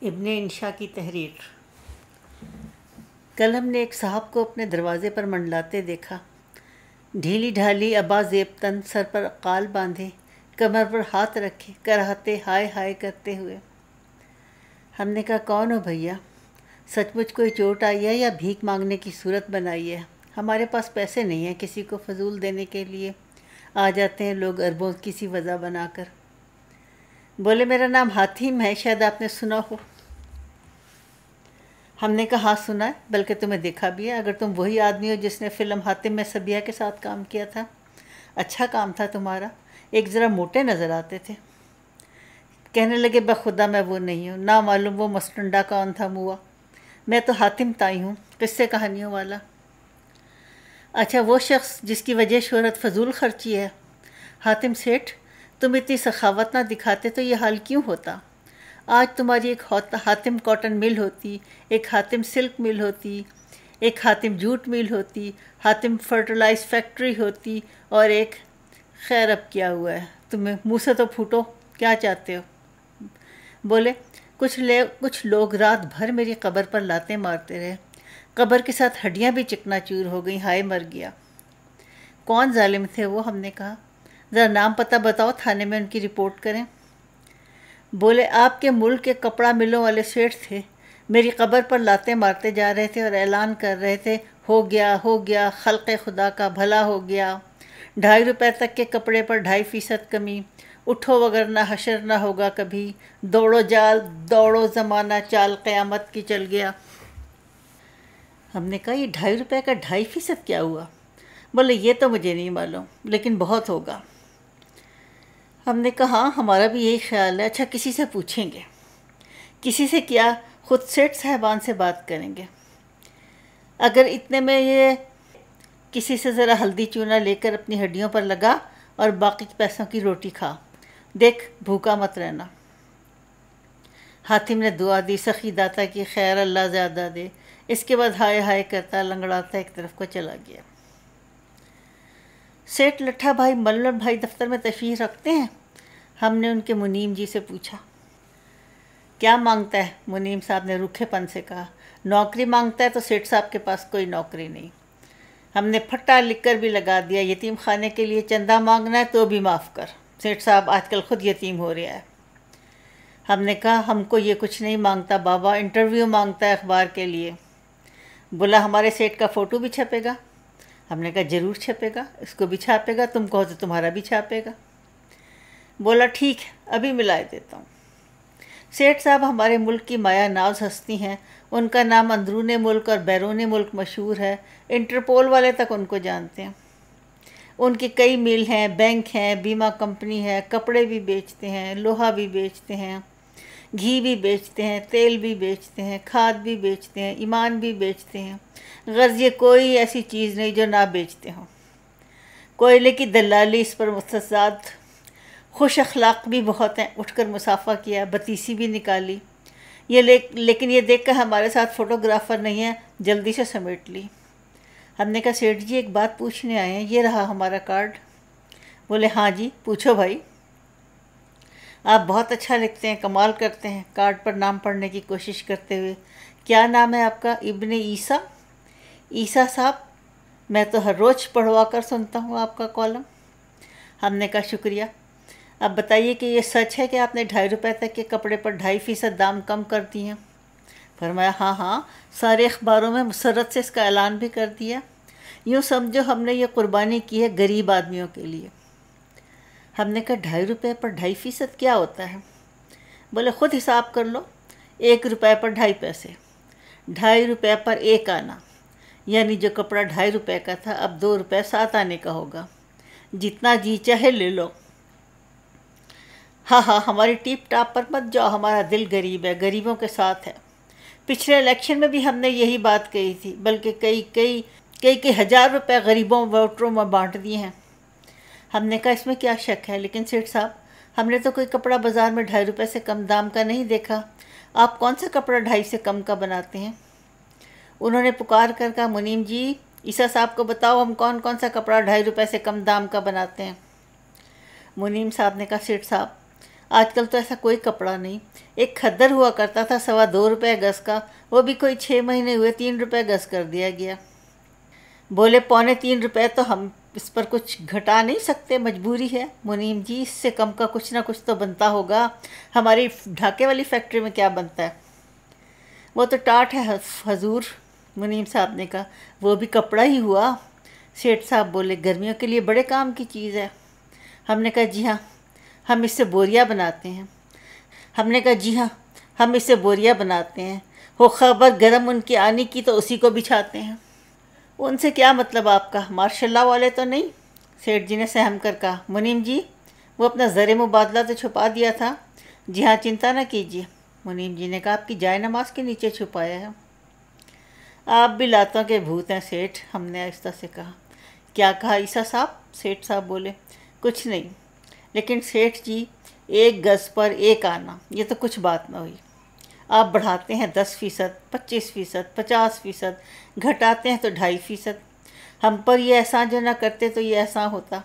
ابن انشا کی تحریر۔ کل ہم نے ایک صاحب کو اپنے دروازے پر منڈلاتے دیکھا، ڈھیلی ڈھالی ابا زیب تن، سر پر قال باندھے، کمر پر ہاتھ رکھے، کراہتے ہائے ہائے کرتے ہوئے۔ ہم نے کہا کون ہو بھیا؟ سچ مچ کوئی چوٹ آئی ہے یا بھیک مانگنے کی صورت بنائی ہے؟ ہمارے پاس پیسے نہیں ہیں کسی کو فضول دینے کے لیے، آ جاتے ہیں لوگ اربوں کسی وجہ بنا کر۔ بولے میرا نام حاتم ہے، شاید آپ نے سنا ہو۔ ہم نے کہا ہاں سنا ہے، بلکہ تمہیں دیکھا بھی ہے، اگر تم وہی آدمی ہو جس نے فلم حاتم میں صبیہ کے ساتھ کام کیا تھا۔ اچھا کام تھا تمہارا، ایک ذرا موٹے نظر آتے تھے۔ کہنے لگے بخدا میں وہ نہیں ہوں، نہ معلوم وہ مسٹنڈا کون تھا موا، میں تو حاتم تائی ہوں، قصے کہانیوں والا۔ اچھا وہ شخص جس کی وجہ شہرت فضول خرچی ہے۔ حاتم سیٹھ، تم اتنی سخاوت نہ دکھاتے تو یہ حال کیوں ہوتا؟ آج تمہاری ایک حاتم کاٹن مل ہوتی، ایک حاتم سلک مل ہوتی، ایک حاتم جوٹ مل ہوتی، حاتم فرٹیلائز فیکٹری ہوتی، اور ایک… خیر اب کیا ہوا ہے، تمہیں منہ سے تو پھوٹو، کیا چاہتے ہو؟ بولے کچھ لوگ رات بھر میری قبر پر لاتیں مارتے رہے، قبر کے ساتھ ہڈیاں بھی چکنا چور ہو گئیں، ہائے مر گیا۔ کون ظالم تھے وہ؟ ہم نے کہا ذرا نام پتہ بتاؤ، تھانے میں ان کی رپورٹ کریں۔ بولے آپ کے ملک کے کپڑا ملوں والے سیٹھ تھے، میری قبر پر لاتیں مارتے جا رہے تھے اور اعلان کر رہے تھے ہو گیا، خلق خدا کا بھلا ہو گیا، 2.5 روپے تک کے کپڑے پر 2.5% کمی، اٹھو وگرنہ حشر نہ ہوگا کبھی، دوڑو زمانہ چال قیامت کی چل گیا۔ ہم نے کہا یہ 2.5 روپے کا 2.5% کیا ہوا؟ بولے یہ تو مجھے نہیں معلوم، لیکن بہت ہوگا۔ ہم نے کہا ہاں ہمارا بھی یہی خیال ہے، اچھا کسی سے پوچھیں گے۔ کسی سے کیا، خود سیٹھ صاحبان سے بات کریں گے۔ اگر اتنے میں یہ کسی سے ذرا ہلدی چونا لے کر اپنی ہڈیوں پر لگا اور باقی پیسوں کی روٹی کھا، دیکھ بھوکا مت رہنا۔ حاتم نے دعا دی، سخی داتا کی خیر اللہ زیادہ دے، اس کے بعد ہائے ہائے کرتا لنگڑاتا ایک طرف کو چلا گیا۔ سیٹھ لٹھا بھائی ملن بھائی دفتر میں تشریف رکھتے ہیں؟ ہم نے ان کے منیم جی سے پوچھا۔ کیا مانگتا ہے؟ منیم صاحب نے روکھے پن سے کہا، نوکری مانگتا ہے تو سیٹھ صاحب کے پاس کوئی نوکری نہیں۔ ہم نے پھٹا لکھ کر بھی لگا دیا، یتیم خانے کے لیے چندہ مانگنا ہے تو بھی معاف کر، سیٹھ صاحب آج کل خود یتیم ہو رہا ہے۔ ہم نے کہا ہم کو یہ کچھ نہیں مانگتا بابا، انٹرویو مانگتا ہے اخبار کے لیے۔ بولا ہمارے سیٹھ کا فوٹو بھی چھپے گا؟ ہم نے کہا ضرور چھپے گا، اس کو بھی چھاپے گا، تم کہو تو تمہارا بھی چھاپے گا۔ بولا ٹھیک ہے ابھی ملائے دیتا ہوں۔ سیٹھ صاحب ہمارے ملک کی مایا ناز ہستی ہیں، ان کا نام اندرون ملک اور بیرون ملک مشہور ہے، انٹرپول والے تک ان کو جانتے ہیں۔ ان کی کئی مل ہیں، بینک ہیں، بیمہ کمپنی ہے، کپڑے بھی بیچتے ہیں، لوہا بھی بیچتے ہیں، گھی بھی بیچتے ہیں، تیل بھی بیچتے ہیں، کھاد بھی بیچتے ہیں، ایمان بھی بیچتے ہیں، غرض یہ کوئی ایسی چیز نہیں جو نہ بیچتے ہوں۔ کوئلے کی دلالی اس پر مستزاد، خوش اخلاق بھی بہت ہیں، اٹھ کر مصافحہ کیا، بتیسی بھی نکالی، لیکن یہ دیکھ کر ہمارے ساتھ فوٹوگرافر نہیں ہے، جلدی سے سمیٹ لی۔ ہم نے کہا سیٹھ جی ایک بات پوچھنے آئے ہیں، یہ رہا ہمارا کارڈ۔ بولے ہاں جی پوچھو بھائی۔ آپ بہت اچھا لکھتے ہیں، کمال کرتے ہیں، کارڈ پر نام پڑھنے کی کوشش کرتے ہوئے۔ کیا نام ہے آپ کا؟ ابن عیسیٰ؟ عیسیٰ صاحب، میں تو ہر روز پڑھوا کر سنتا ہوں آپ کا کالم۔ ہم نے کہا شکریہ، اب بتائیے کہ یہ سچ ہے کہ آپ نے 2.5 روپے تک کے کپڑے پر 2.5% دام کم کر دی ہیں؟ فرمایا ہاں، سارے اخباروں میں مسرت سے اس کا اعلان بھی کر دیا، یوں سمجھو ہم نے یہ قربانی کی ہے غریب آدمیوں کے لیے۔ ہم نے کہا 2.5 روپے پر 2.5% کیا ہوتا ہے؟ بولے خود حساب کر لو، 1 روپے پر 2.5 پیسے، 2.5 روپے پر 1 آنا، یعنی جو کپڑا 2.5 روپے کا تھا اب 2 روپے 7 آنے کا ہوگا، جتنا جی چاہے لے لو۔ ہاں ہماری ٹیپ ٹاپ پر مت جاؤ، ہمارا دل غریب ہے، غریبوں کے ساتھ ہے۔ پچھلے الیکشن میں بھی ہم نے یہی بات کہی تھی، بلکہ کئی ہزار روپے غریبوں ووٹروں میں بانٹ دیے ہیں۔ ہم نے کہا اس میں کیا شک ہے، لیکن سیٹھ صاحب ہم نے تو کوئی کپڑا بازار میں 2.5 روپے سے کم دام کا نہیں دیکھا، آپ کون سا کپڑا 2.5 سے کم کا بناتے ہیں؟ انہوں نے پکار کر کہا منیم جی عیسیٰ صاحب کو بتاؤ ہم کون سا کپڑا 2.5 روپے سے کم دام کا بناتے ہیں۔ منیم صاحب نے کہا سیٹھ صاحب آج کل تو ایسا کوئی کپڑا نہیں. ایک کھدر ہوا کرتا تھا 2.25 روپے گز کا، وہ بھی کوئی 6 مہینے ہوئے 3 روپے گز کر دیا گیا. بولے 3.25 روپے تو ہم اس پر کچھ گھٹا نہیں سکتے، مجبوری ہے. منیم جی اس سے کم کا کچھ نہ کچھ تو بنتا ہوگا. ہماری ڈھاکے والی فیکٹری میں کیا بنتا ہے؟ وہ تو ٹاٹ ہے حضور. منیم صاحب نے کہا وہ بھی کپڑا ہی ہوا. سیٹھ صاحب بولے گرمیوں کے لیے بڑے کام کی چیز ہے. ہم نے کہا جی ہاں ہم اس سے بوریاں بناتے ہیں. ہم نے کہا جی ہاں ہم اس سے بوریاں بناتے ہیں. وہ خبر گرم ان کی آنی کی تو اسی کو بچھاتے ہیں. ان سے کیا مطلب آپ کا؟ ماشاء اللہ والے تو نہیں؟ سیٹھ جی نے سہم کر کہا. منیم جی وہ اپنا زر مبادلہ تو چھپا دیا تھا. جی ہاں چنتا نہ کیجیے. منیم جی نے کہا آپ کی جائے نماز کے نیچے چھپایا ہے. آپ بھی لاتوں کے بھوت ہیں سیٹھ، ہم نے آہستہ سے کہا. کیا کہا عیسیٰ صاحب؟ سیٹھ صاحب بولے کچھ نہیں. لیکن سیٹھ جی 1 گز پر 1 آنا یہ تو کچھ بات نہ ہوئی. آپ بڑھاتے ہیں 10%، 25%، 50%، گھٹاتے ہیں تو 2.5%. ہم پر یہ احسان جو نہ کرتے تو یہ احسان ہوتا.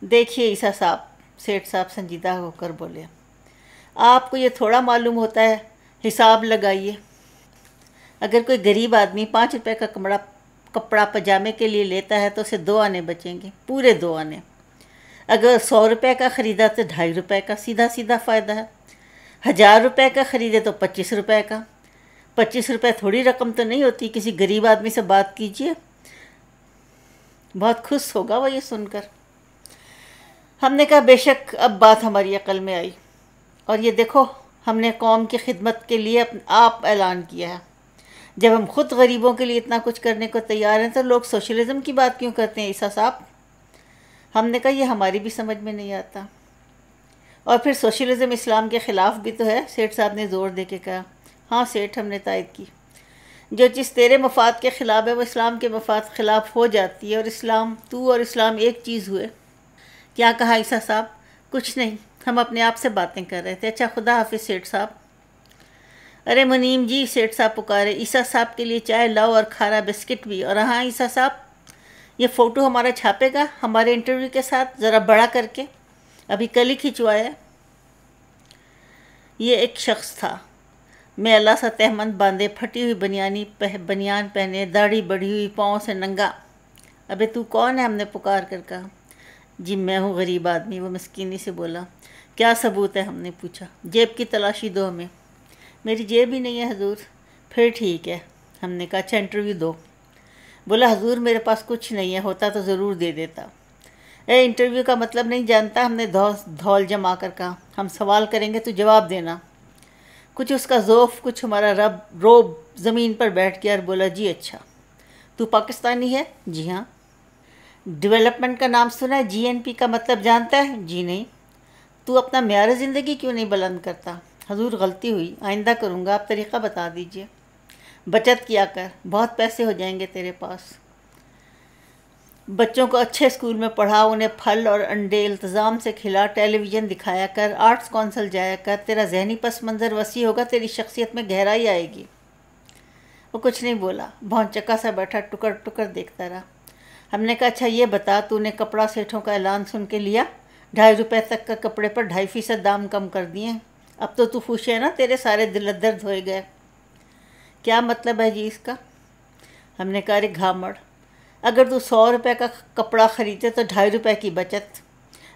دیکھیے عیسیٰ صاحب، سیٹھ صاحب سنجیدہ ہو کر بولے، آپ کو یہ تھوڑا معلوم ہوتا ہے؟ حساب لگائیے. اگر کوئی غریب آدمی 5 روپے کا کپڑا پجامے کے لیے لیتا ہے تو اسے 2 آنے بچیں گے، پورے 2 آنے. اگر 100 روپے کا خریدا تو 2.5 روپے کا سیدھا سیدھا فائدہ ہے. 1000 روپے کا خریدے تو 25 روپے کا. 25 روپے تھوڑی رقم تو نہیں ہوتی. کسی غریب آدمی سے بات کیجئے، بہت خوش ہوگا وہ یہ سن کر. ہم نے کہا بے شک اب بات ہماری عقل میں آئی. اور یہ دیکھو ہم نے قوم کی خدمت کے لیے آپ اعلان کیا ہے. جب ہم خود غریبوں کے لیے اتنا کچھ کرنے کو تیار ہیں تو لوگ سوشلزم کی بات کیوں کرتے ہیں عیسیٰ صاحب؟ ہم نے کہا یہ ہماری بھی سمجھ میں نہیں آتا. اور پھر سوشلزم اسلام کے خلاف بھی تو ہے. سیٹھ صاحب نے زور دے کے کہا. ہاں سیٹھ، ہم نے تائید کی. جو چیز تیرے مفاد کے خلاف ہے وہ اسلام کے مفاد خلاف ہو جاتی ہے، اور تو اور اسلام ایک چیز ہوئے. کیا کہا عیسیٰ صاحب؟ کچھ نہیں، ہم اپنے آپ سے باتیں کر رہے تھے. اچھا خدا حافظ سیٹھ صاحب. ارے منیم جی، سیٹھ صاحب پکارے، عیسیٰ صاحب کے لیے چائے لاؤ اور کھارا بسکٹ بھی. اور ہاں عیسیٰ صاحب، یہ فوٹو ہمارا چھاپے گا ہمارے انٹرویو کے ساتھ، ذرا بڑا کر کے. ابھی کل ہی کھنچوایا. یہ ایک شخص تھا، میں اللہ سا تہمند باندھے، پھٹی ہوئی بنیان پہنے، داڑھی بڑھی ہوئی، پاؤں سے ننگا. ابے تو کون ہے؟ ہم نے پکار کر کہا. جی میں ہوں غریب آدمی، وہ مسکینی سے بولا. کیا ثبوت ہے؟ ہم نے پوچھا. جیب کی تلاشی دو ہمیں. میری جیب ہی نہیں ہے حضور. پھر ٹھیک ہے. ہم نے کہا اچھا انٹرویو دو. بولا حضور میرے پاس کچھ نہیں ہے، ہوتا تو ضرور دے دیتا. انٹرویو کا مطلب نہیں جانتا؟ ہم نے دھول جما کر کہا. ہم سوال کریں گے تو جواب دینا. کچھ اس کا ذوف، کچھ ہمارا روب زمین پر بیٹھ گیا اور بولا جی اچھا. تو پاکستانی ہے؟ جی ہاں. ڈیولپمنٹ کا نام سنا ہے؟ GNP کا مطلب جانتا ہے؟ جی نہیں. تو اپنا معیار زندگی کیوں نہیں بلند کرتا؟ حضور غلطی ہوئی، آئندہ کروں گا، آپ طریقہ بتا دیجئے. بچت کیا کر، بہت پیسے ہو جائیں گے تیرے پاس. بچوں کو اچھے اسکول میں پڑھا، انہیں پھل اور انڈے التزام سے کھلا، ٹیلی ویژن دکھایا کر، آرٹس کونسل جایا کر. تیرا ذہنی پس منظر وسیع ہوگا، تیری شخصیت میں گہرائی آئے گی. وہ کچھ نہیں بولا، بھونچکا سا بیٹھا ٹکر ٹکر دیکھتا رہا. ہم نے کہا اچھا یہ بتا، تو نے کپڑا سیٹھوں کا اعلان سن کے لیا؟ 2.5 روپے تک کا کپڑے پر 2.5% دام کم کر دیے. اب تو خوش ہے نا؟ تیرے سارے دل درد ہوئے گئے. کیا مطلب ہے جی اس کا؟ ہم نے کہا ارے گھامڑ، اگر تو 100 روپے کا کپڑا خریدے تو 2.5 روپے کی بچت.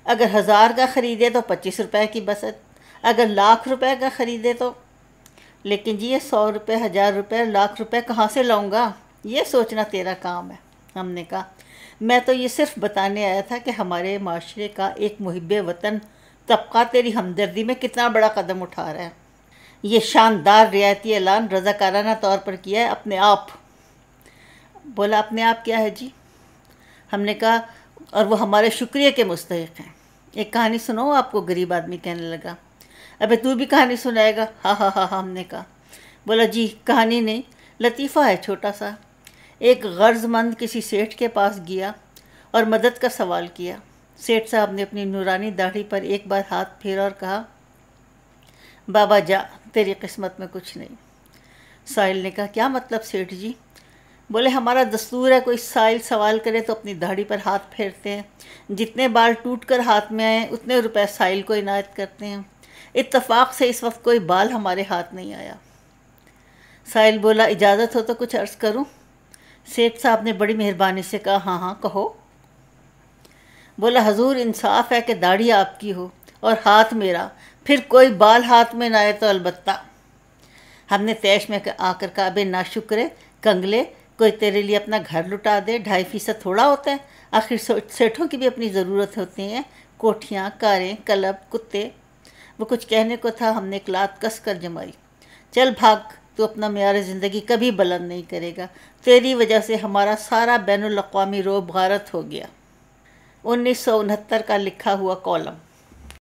اگر 1000 کا خریدے تو 25 روپے کی بچت. اگر 1,00,000 روپے کا خریدے تو. لیکن جی یہ 100 روپے، 1000 روپے، 1,00,000 روپے کہاں سے لاؤں گا؟ یہ سوچنا تیرا کام ہے. ہم نے کہا میں تو یہ صرف بتانے آیا تھا کہ ہمارے معاشرے کا ایک محب وطن طبقہ تیری ہمدردی میں کتنا بڑا قدم اٹھا رہا ہے. یہ شاندار رعایتی اعلان رضاکارانہ طور پر کیا ہے اپنے آپ. بولا اپنے آپ کیا ہے جی؟ ہم نے کہا اور وہ ہمارے شکریہ کے مستحق ہیں. ایک کہانی سناؤ آپ کو؟ غریب آدمی کہنے لگا. ابے تو بھی کہانی سنائے گا؟ ہاں ہاں ہاں. ہم نے کہا. بولا جی کہانی نہیں، لطیفہ ہے چھوٹا سا. ایک غرض مند کسی سیٹھ کے پاس گیا اور مدد کا سوال کیا. سیٹھ صاحب نے اپنی نورانی داڑھی پر ایک بار ہاتھ پھیرا اور کہا بابا جا، تیری قسمت میں کچھ نہیں. سائل نے کہا کیا مطلب سیٹھ جی؟ بولے ہمارا دستور ہے کوئی سائل سوال کرے تو اپنی داڑھی پر ہاتھ پھیرتے ہیں، جتنے بال ٹوٹ کر ہاتھ میں آئیں اتنے روپے سائل کو عنایت کرتے ہیں۔ اتفاق سے اس وقت کوئی بال ہمارے ہاتھ نہیں آیا۔ سائل بولا اجازت ہو تو کچھ عرض کروں؟ سیٹھ صاحب نے بڑی مہربانی سے کہا ہاں ہاں کہو۔ بولا حضور انصاف ہے کہ داڑھی آپ کی ہو اور ہاتھ میرا، پھر کوئی بال ہاتھ میں نہ آئے تو البتہ۔ ہم نے تیش میں آ کر کہا بے ناشکرے کنگلے، کوئی تیرے لیے اپنا گھر لٹا دے، 2.5% تھوڑا ہوتا ہے؟ آخر سیٹھوں کی بھی اپنی ضرورت ہوتی ہیں، کوٹھیاں، کاریں، کلب، کتے۔ وہ کچھ کہنے کو تھا، ہم نے ایک لات کس کر جمائی۔ چل بھاگ، تو اپنا معیار زندگی کبھی بلند نہیں کرے گا، تیری وجہ سے ہمارا سارا بین الاقوامی روب غارت ہو گیا۔ 1969 کا لکھا ہوا کالم۔